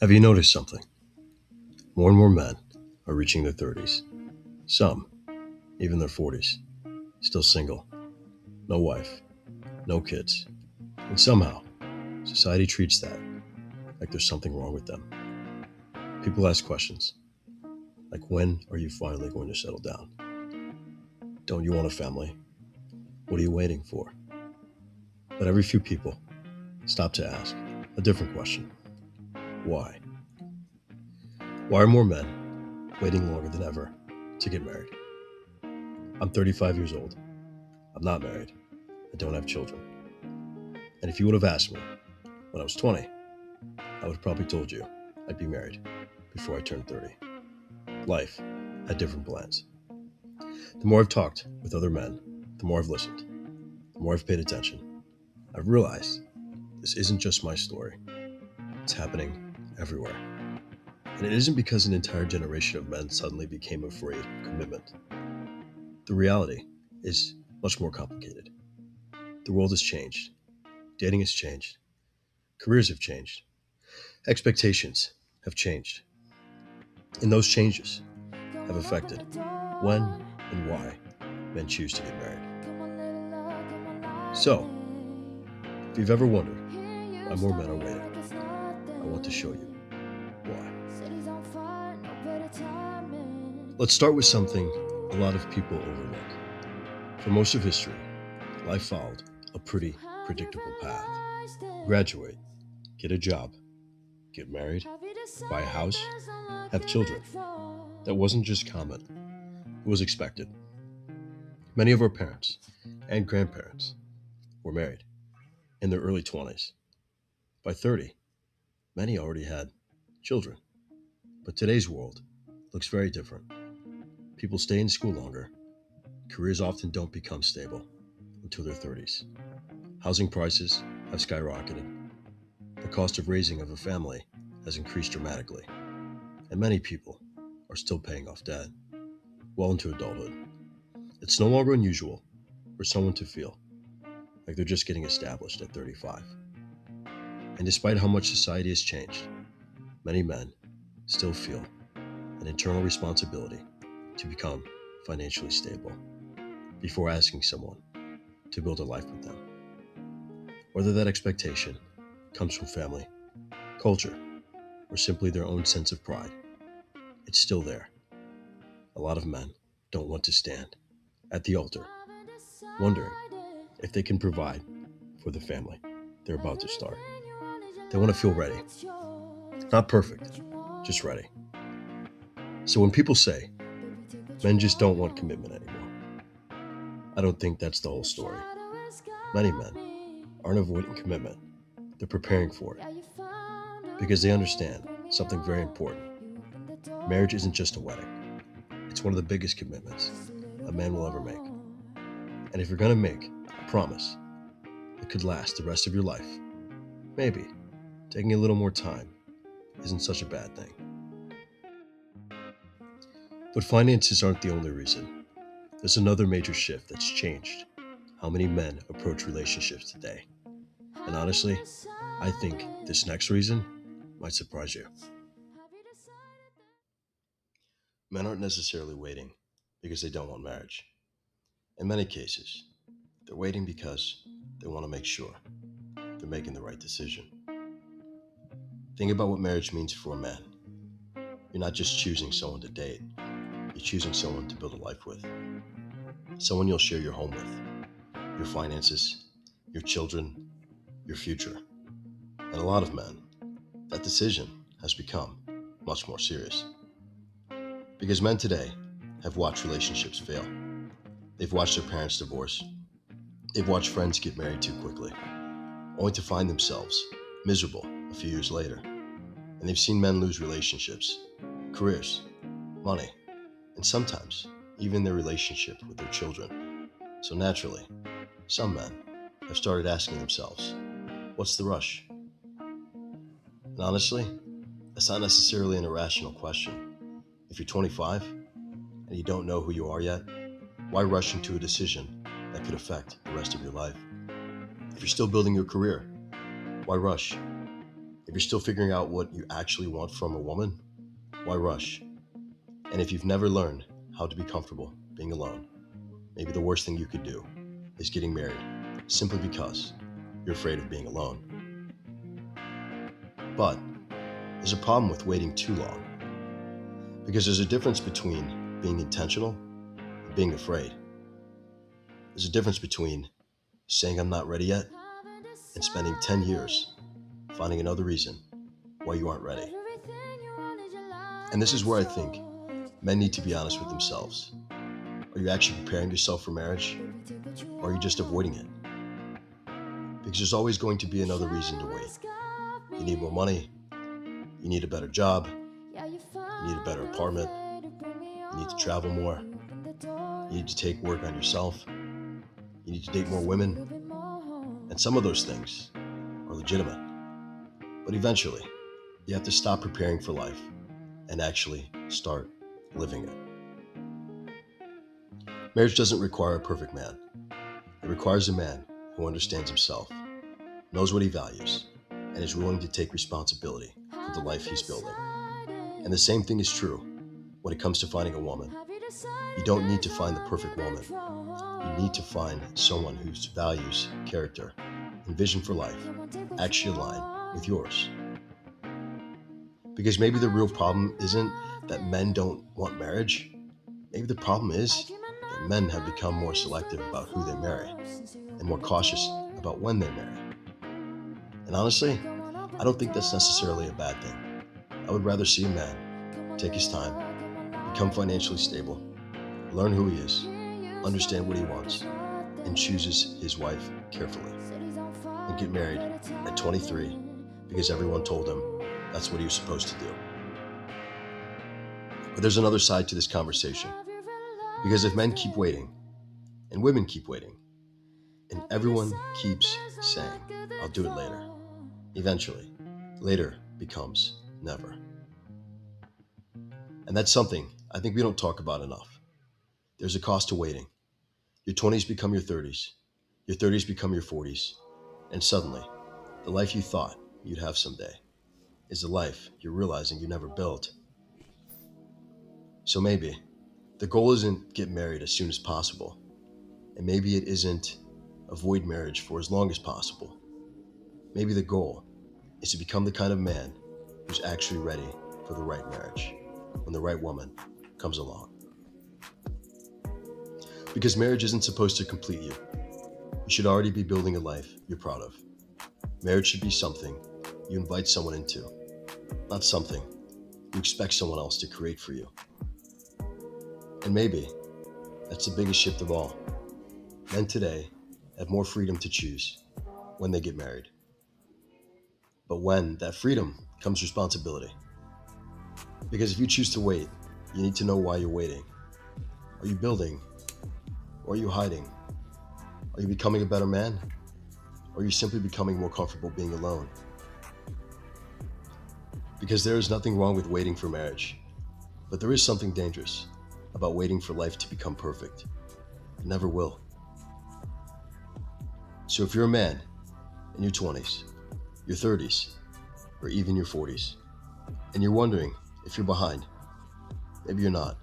Have you noticed something? More and more men are reaching their 30s, some even their 40s, still single, no wife, no kids, and somehow society treats that like there's something wrong with them. People ask questions like, when are you finally going to settle down? Don't you want a family? What are you waiting for? But every few people stop to ask a different question. Why? Why are more men waiting longer than ever to get married? I'm 35 years old. I'm not married. I don't have children. And if you would have asked me when I was 20, I would have probably told you I'd be married before I turned 30. Life had different plans. The more I've talked with other men, the more I've listened, the more I've paid attention, I've realized this isn't just my story. It's happening everywhere. And it isn't because an entire generation of men suddenly became afraid of commitment. The reality is much more complicated. The world has changed. Dating has changed. Careers have changed. Expectations have changed. And those changes have affected when and why men choose to get married. So, if you've ever wondered why more men are waiting, I want to show you why. Let's start with something a lot of people overlook. For most of history, life followed a pretty predictable path. Graduate, get a job, get married, buy a house, have children. That wasn't just common, it was expected. Many of our parents and grandparents were married in their early 20s. By 30, many already had children. But today's world looks very different. People stay in school longer. Careers often don't become stable until their 30s. Housing prices have skyrocketed. The cost of raising of a family has increased dramatically. And many people are still paying off debt well into adulthood. It's no longer unusual for someone to feel like they're just getting established at 35. And despite how much society has changed, many men still feel an internal responsibility to become financially stable before asking someone to build a life with them. Whether that expectation comes from family, culture, or simply their own sense of pride, it's still there. A lot of men don't want to stand at the altar, wondering if they can provide for the family they're about to start. They want to feel ready. Not perfect, just ready. So when people say men just don't want commitment anymore, I don't think that's the whole story. Many men aren't avoiding commitment, they're preparing for it because they understand something very important. Marriage isn't just a wedding, it's one of the biggest commitments a man will ever make. And if you're going to make a promise that could last the rest of your life, maybe taking a little more time isn't such a bad thing. But finances aren't the only reason. There's another major shift that's changed how many men approach relationships today. And honestly, I think this next reason might surprise you. Men aren't necessarily waiting because they don't want marriage. In many cases, they're waiting because they want to make sure they're making the right decision. Think about what marriage means for a man. You're not just choosing someone to date, you're choosing someone to build a life with. Someone you'll share your home with, your finances, your children, your future. And a lot of men, that decision has become much more serious. Because men today have watched relationships fail. They've watched their parents divorce. They've watched friends get married too quickly, only to find themselves miserable a few years later. And they've seen men lose relationships, careers, money, and sometimes even their relationship with their children. So naturally, some men have started asking themselves, what's the rush? And honestly, that's not necessarily an irrational question. If you're 25 and you don't know who you are yet, why rush into a decision that could affect the rest of your life? If you're still building your career, why rush? If you're still figuring out what you actually want from a woman, why rush? And if you've never learned how to be comfortable being alone, maybe the worst thing you could do is getting married simply because you're afraid of being alone. But there's a problem with waiting too long, because there's a difference between being intentional and being afraid. There's a difference between saying I'm not ready yet and spending 10 years finding another reason why you aren't ready. And this is where I think men need to be honest with themselves. Are you actually preparing yourself for marriage, or are you just avoiding it? Because there's always going to be another reason to wait. You need more money, you need a better job, you need a better apartment, you need to travel more, you need to take work on yourself, you need to date more women, and some of those things are legitimate. But eventually, you have to stop preparing for life and actually start living it. Marriage doesn't require a perfect man. It requires a man who understands himself, knows what he values, and is willing to take responsibility for the life he's building. And the same thing is true when it comes to finding a woman. You don't need to find the perfect woman. You need to find someone whose values, character, and vision for life actually align with yours. Because maybe the real problem isn't that men don't want marriage. Maybe the problem is that men have become more selective about who they marry and more cautious about when they marry. And honestly, I don't think that's necessarily a bad thing. I would rather see a man take his time, become financially stable, learn who he is, understand what he wants, and chooses his wife carefully, and get married at 23 because everyone told him that's what he was supposed to do. But there's another side to this conversation, because if men keep waiting, and women keep waiting, and everyone keeps saying, I'll do it later, eventually, later becomes never. And that's something I think we don't talk about enough. There's a cost to waiting. Your 20s become your 30s. Your 30s become your 40s. And suddenly, the life you thought you'd have someday is the life you're realizing you never built. So maybe the goal isn't get married as soon as possible. And maybe it isn't avoid marriage for as long as possible. Maybe the goal is to become the kind of man who's actually ready for the right marriage when the right woman comes along. Because marriage isn't supposed to complete you. You should already be building a life you're proud of. Marriage should be something you invite someone into, not something you expect someone else to create for you. And maybe that's the biggest shift of all. Men today have more freedom to choose when they get married. But when that freedom comes responsibility. Because if you choose to wait, you need to know why you're waiting. Are you building? Or are you hiding? Are you becoming a better man? Or are you simply becoming more comfortable being alone? Because there is nothing wrong with waiting for marriage, but there is something dangerous about waiting for life to become perfect. It never will. So if you're a man in your 20s, your 30s, or even your 40s, and you're wondering if you're behind, maybe you're not.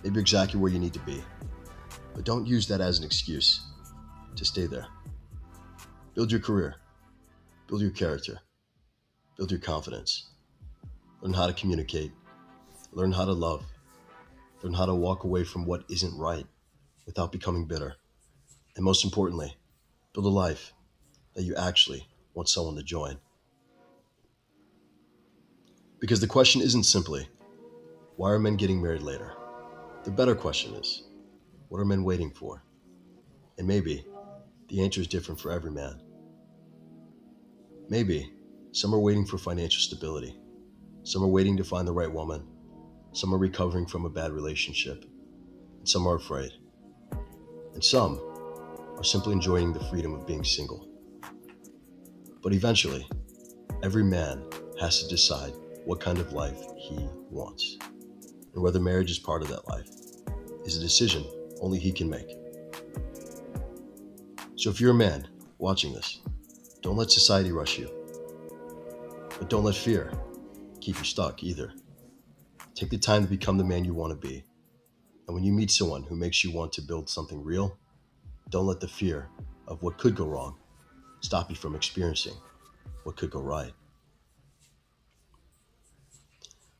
Maybe you're exactly where you need to be. But don't use that as an excuse to stay there. Build your career. Build your character. Build your confidence. Learn how to communicate. Learn how to love. Learn how to walk away from what isn't right without becoming bitter. And most importantly, build a life that you actually want someone to join. Because the question isn't simply, why are men getting married later? The better question is, what are men waiting for? And maybe the answer is different for every man. Maybe some are waiting for financial stability. Some are waiting to find the right woman. Some are recovering from a bad relationship. And some are afraid. And some are simply enjoying the freedom of being single. But eventually, every man has to decide what kind of life he wants. And whether marriage is part of that life is a decision only he can make. So if you're a man watching this, don't let society rush you. But don't let fear keep you stuck either. Take the time to become the man you want to be. And when you meet someone who makes you want to build something real, don't let the fear of what could go wrong stop you from experiencing what could go right.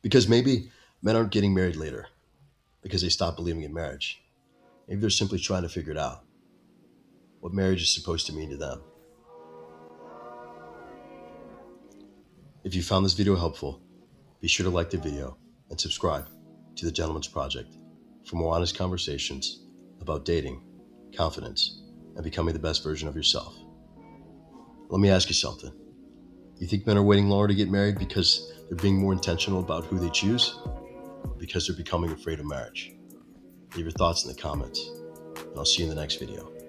Because maybe men aren't getting married later because they stop believing in marriage. Maybe they're simply trying to figure it out, what marriage is supposed to mean to them. If you found this video helpful, be sure to like the video and subscribe to The Gentleman's Project for more honest conversations about dating, confidence, and becoming the best version of yourself. Let me ask you something. You think men are waiting longer to get married because they're being more intentional about who they choose? Or because they're becoming afraid of marriage? Leave your thoughts in the comments, and I'll see you in the next video.